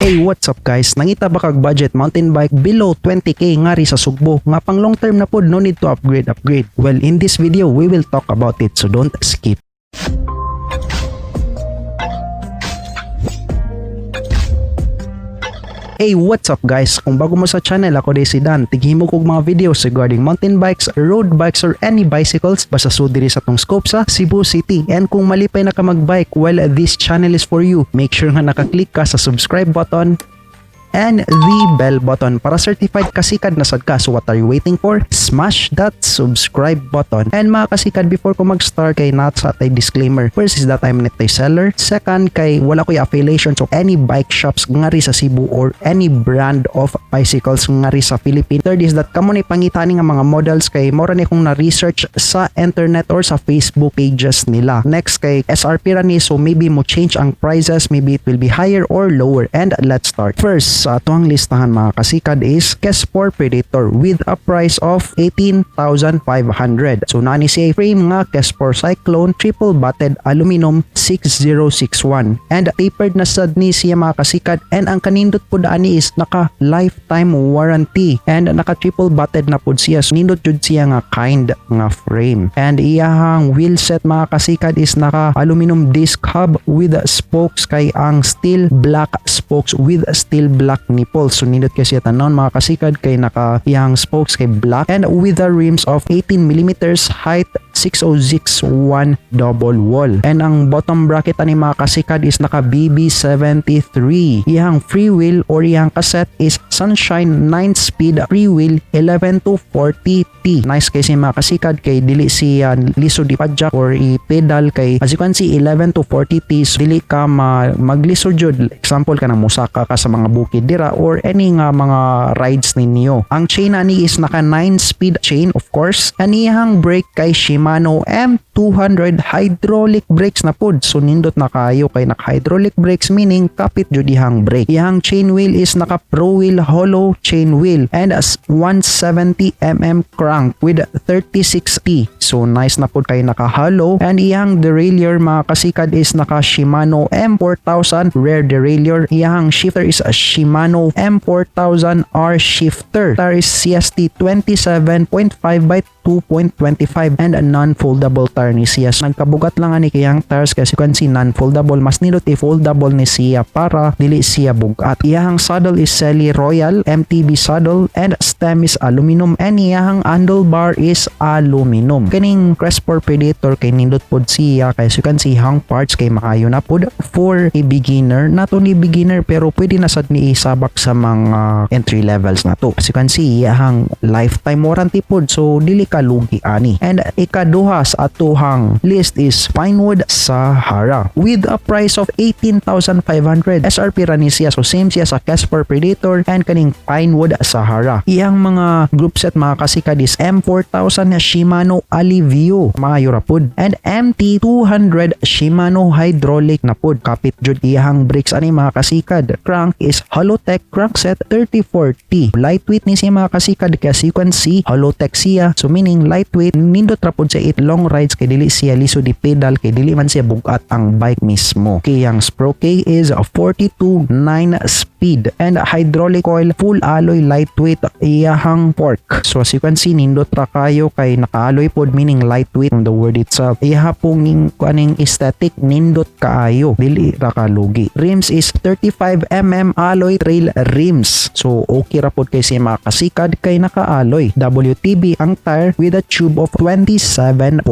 Hey, what's up guys? Nangita ba kag budget mountain bike below 20k nga ri sa Sugbo nga pang long term na pod, no need to upgrade. Well, in this video we will talk about it, so don't skip. Hey, what's up guys? Kung bago mo sa channel, ako day si Dan. Tighimo kog mga videos regarding mountain bikes, road bikes, or any bicycles basta so diri sa tong scope sa Cebu City. And kung malipay na ka magbike, well, this channel is for you. Make sure nga nakaklik ka sa subscribe button and the bell button para certified kasikad na sad ka. So what are you waiting for? Smash that subscribe button. And mga kasikad, before ko mag-start kay not sa tay disclaimer. First is that I'm not a seller. Second, kay wala ko affiliation so any bike shops nga ri sa Cebu or any brand of bicycles nga ri sa Philippines. Third is that kamo ni pangitani nga mga models kay mora ni kong na-research sa internet or sa Facebook pages nila. Next, kay SRP ra ni, so maybe mo change ang prices, maybe it will be higher or lower. And let's start. First, sa atuang listahan mga kasikad is Kespor Predator with a price of 18,500. So nani siya frame nga Kespor Cyclone triple butted aluminum 6061 and tapered na sad ni siya mga kasikad, and ang kanindot pod ani is naka lifetime warranty and naka triple butted na pod siya, so nindot jud siya nga kind nga frame. And iyahang wheel set mga kasikad is naka aluminum disc hub with spokes, kay ang steel black spokes with steel black nipples. So nindot kasi tanon mga kasikad kay naka iyang spokes kay black and with the rims of 18mm height 6061 double wall. And ang bottom bracket ani mga kasikad is naka BB73. Iyang free wheel or iyang cassette is Sunshine 9 speed free wheel 11 to 40T. Nice kasi mga kasikad kay dili siya lisod di padjak or i-pedal, kay as you can see 11 to 40T, so dili ka maglisod jud. Example ka na musaka ka sa mga bukid dira or any nga mga rides ninyo. Ang chain ani is naka 9 speed chain of course. Anihang brake kay Shimano M200 hydraulic brakes na pod, so nindot na kayo kay naka hydraulic brakes, meaning kapit jud ihang brake. Ihang chain wheel is naka pro wheel hollow chain wheel and as 170mm crank with 36T, so nice na pod kay naka hollow. And ihang derailleur mga kasikad is naka Shimano M4000 rear derailleur. Ihang shifter is a Shimano M4000R shifter. Tire is CST 27.5 by 2.25 and a non-foldable tire ni siya. Nagkabugat lang ani kayang tires kasi you can see non-foldable, mas nindot i-foldable ni siya para dili siya bugat. Iyahang saddle is Selly Royal MTB saddle and stem is aluminum and iyahang handlebar is aluminum. Kaning Kespor Predator kay nindot pod siya kay you can see hang parts kay makayo na pod for a beginner, not only beginner pero pwede na sad ni isabak sa mga entry levels na to. As you can see, iyahang lifetime warranty pod, so dili ka lugi ani. And ikaduha sa atuhang list is Pinewood Sahara with a price of 18,500. SRP ra ni siya, so same siya sa Kespor Predator and kaning Pinewood Sahara. Iyang mga group set mga kasikad is M4000 na Shimano Alivio maayo ra pod and MT200 Shimano hydraulic na pod, kapit jud iyahang brakes ani mga kasikad. Crank is Holotech crankset 34T. Lightweight ni siya mga kasikad kasi you can see Holotech siya, so meaning lightweight, nindot ra pod sa it long rides kay dili siya liso di pedal, kay dili man siya bugat ang bike mismo. Kay ang sproke is a 42.9 speed and hydraulic coil full alloy lightweight iyahang fork. So as you can see, nindot ra kayo kay naka-alloy pod, meaning lightweight from the word itself. Iyaha pong kaning aesthetic nindot kaayo, dili ra ka lugi. Rims is 35mm alloy trail rims, so okay ra pod kay siya mga kasikad kay naka-alloy. WTB ang tire with a tube of 27.5.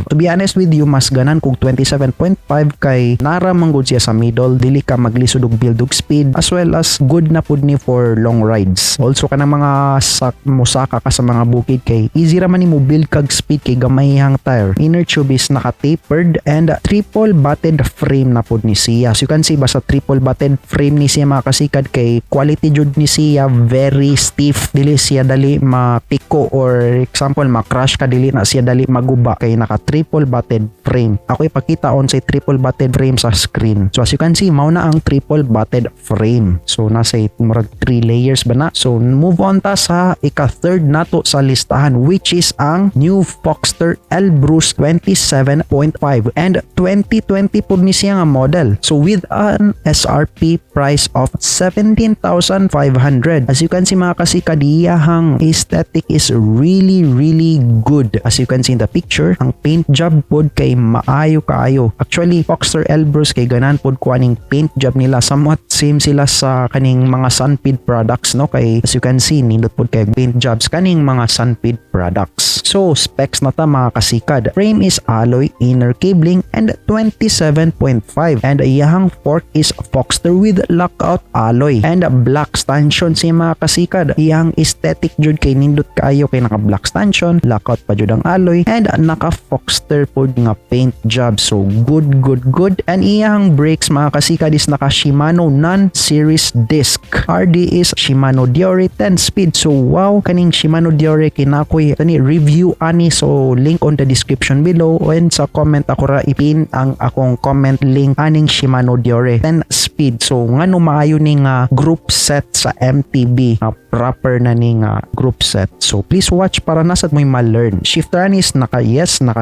To be honest with you, mas ganan kung 27.5 kay nara manggod siya sa middle, dili ka maglisod og build og speed, as well as good na pud ni for long rides. Also kanang mga musaka ka sa mga bukid kay easy ra man nimo build kag speed kay gamay hang tire. Inner tube is naka-tapered and triple butted frame na pud ni siya. So you can see basta triple butted frame ni siya mga kasikad kay quality jud ni siya, very stiff, dili siya dali mapiko or example ma-crash ka, dili na siya dali maguba kay naka triple butted frame. Ako ipakita on sa triple butted frame sa screen. So as you can see, mao na ang triple butted frame. frame. So nasa murag 3 layers ba na. So move on ta sa ika-third nato sa listahan, which is ang new Voxter Elbrus 27.5 and 2020 po ni siya nga model. So with an SRP price of 17,500. As you can see mga kasika, diyahang aesthetic is really good. As you can see in the picture, ang paint job pod kay maayo kaayo. Actually, Voxter Elbrus kay ganan pod ko aning paint job nila, somewhat same sila sa kaning mga Sunpid products, no? Kay as you can see, nindot pod kay paint jobs kaning mga Sunpid products. So specs na ta mga kasikad, frame is alloy inner cabling and 27.5, and iyahang fork is Voxter with lockout alloy and black stanchion si mga kasikad. Iyang aesthetic jud kay nindot kaayo kay naka black stanchion, lockout pa jud ang alloy, and naka Voxter pod nga paint job. So good. And iyang brakes mga kasikad is naka Shimano non-series disc. RD is Shimano Diore 10 speed. So wow, kaning Shimano Diore kinakoy tani review ani, so link on the description below, and sa comment ako ra ipin ang akong comment link aning Shimano Diore 10 speed. So ngano maayo ning group set sa MTB, proper na ning group set. So please watch para nasad mo ma-learn. Shifter is naka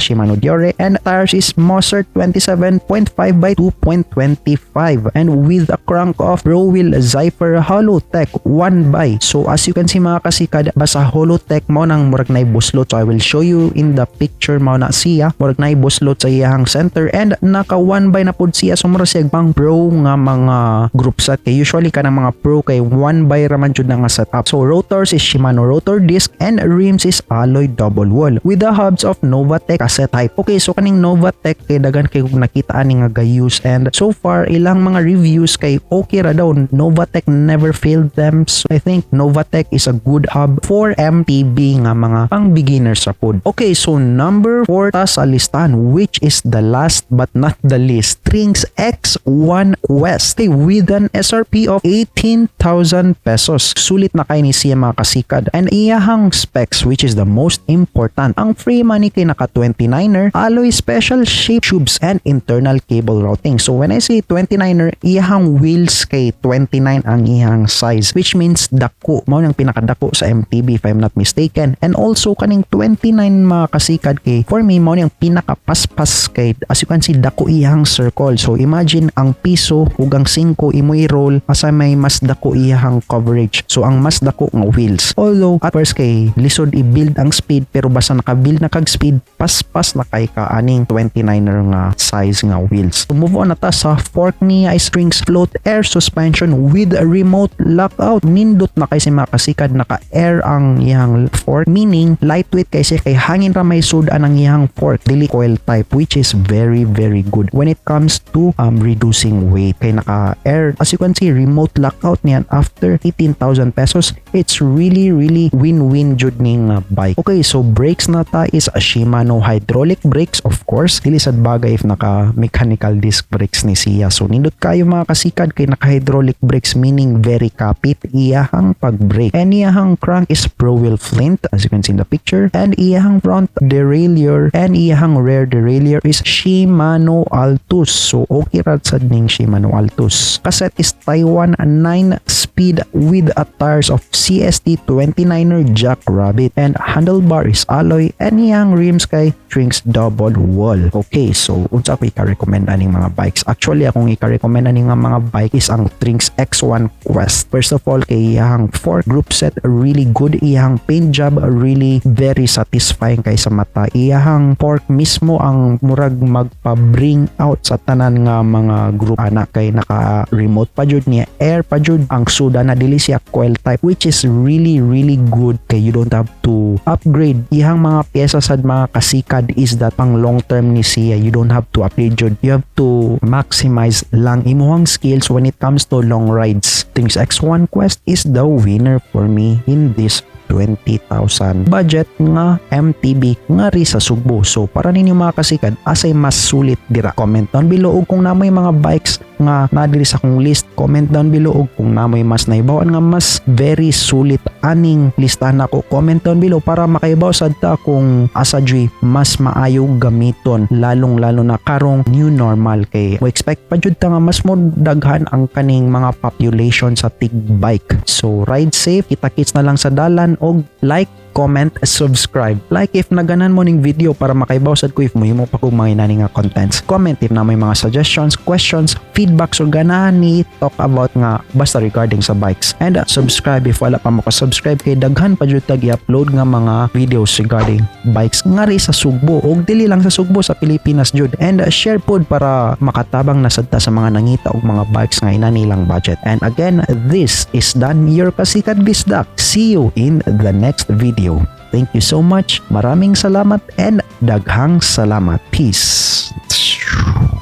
Shimano Diore, and tires is Moser 27.5 by 2.25 and with a crank off Pro Wheel Zypher Holotech 1 by. So as you can see mga kasikad, basta Holotech mo nang murag na buslot. So I will show you in the picture mo na siya murag na buslot sa iyang center, and naka 1 by na pod siya. So mura siya pang pro nga mga group set, kay usually kanang mga pro kay 1 by raman jud na nga setup. So rotors is Shimano rotor disc, and rims is alloy double wall with the hubs of Novatec cassette type. Okay, so kaning Novatec kay dagan kay kung nakita ani nga gayus, and so far ilang mga reviews kay okay ra daw. Novatec never failed them. So I think Novatec is a good hub for MTB nga mga pang beginners sa pod. Okay, so number 4 ta sa listahan, which is the last but not the least, Trinx X1 Quest with an SRP of 18,000 pesos. Sulit na kay ni siya mga kasikad, and iyahang specs, which is the most important. Ang frame ani kay naka 29er, alloy special shape tubes and internal cable routing. So when I say 29er, iyahang wheels kay 29 ang iyahang size, which means dako mao nang pinakadako sa MTB if I'm not mistaken. And also kaning 29 mga kasikad kay for me mao nang pinakapaspas kay as you can see dako iyahang circle. So imagine ang piso ug ang 5 imo i-roll asa may mas dako iyahang coverage. So ang mas dako nga wheels. Although at first kay lisod i-build ang speed, pero basta naka-build na kag speed, paspas na kay ka aning 29er nga size nga wheels. So move on na ta sa fork niya is Trinx float air suspension with a remote lockout. Nindot na kay si mga kasikad, naka-air ang iyang fork, meaning lightweight kay siya, kay hangin ra may sudan ang iyang fork, dili coil type, which is very good when it comes to reducing weight. Kay naka-air, as you can see, remote lockout niyan after 18,000 pesos. It's really win-win jud ning bike. Okay, so brakes na ta is a Shimano hydraulic brakes, of course. Dili sad bagay if naka mechanical disc brakes ni siya. So nindot kayo mga kasikad kay naka hydraulic brakes, meaning very kapit iyahang pag-brake. And iyahang crank is Pro Wheel Flint, as you can see in the picture, and iyahang front derailleur and iyahang rear derailleur is Shimano Altus. So okay rad sad ning Shimano Altus. Cassette is Taiwan 9 speed with a tires of CST 29er Jackrabbit, and handlebar is alloy, and iyang rims kay Trinx double wall. Okay, so unsa ko ika-recommend aning mga bikes? Actually akong ika-recommend aning mga bike is ang Trinx X1 Quest. First of all, kay iyang fork group set really good, iyang paint job really very satisfying kay sa mata. Iyang fork mismo ang murag magpa-bring out sa tanan nga mga group ana, kay naka remote pa jud niya, air pa jud ang suda na, dili siya coil type, which is really good kay you don't have to upgrade. Iyang mga pyesa sad mga kasikad is that pang long term ni siya, you don't have to upgrade jud. You have to maximize lang imuhang skills when it comes to long rides. Trinx X1 Quest is the winner for me in this 20,000 budget nga MTB nga ri sa Sugbo. So para ninyo mga kasikad, asay mas sulit dira. Comment down below og kung namoy mga bikes nga nadiri sa akong list. Comment down below og kung namoy mas naibawan nga mas very sulit aning listahan nako. Comment down below para makaibaw sad ta kung asa dri mas maayo gamiton, lalong lalo na karong new normal. Kay mo expect pa jud ta nga mas mo daghan ang kaning mga population sa tig bike. So ride safe, kita-kits na lang sa dalan og like, comment, subscribe. Like if naganan mo ning video para makaibaw sad ko if mo pa kung mga inani nga contents. Comment if na may mga suggestions, questions, feedbacks or ganahan ni talk about nga basta regarding sa bikes. And subscribe if wala pa mo ka-subscribe kay daghan pa jud tag i-upload nga mga videos regarding bikes nga ri sa Sugbo og dili lang sa Sugbo, sa Pilipinas jud. And share pod para makatabang na sad ta sa mga nangita og mga bikes nga inanilang budget. And again, this is Dan, your kasikad bisdak. See you in the next video. Thank you so much. Maraming salamat and daghang salamat. Peace.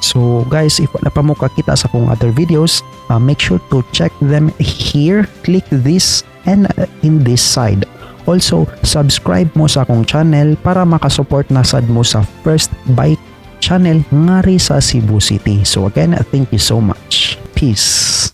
So guys, if wala pa mo kakita sa akong other videos, make sure to check them here. Click this and in this side. Also, subscribe mo sa akong channel para makasupport na sad mo sa first bike channel nga ri sa Cebu City. So again, thank you so much. Peace.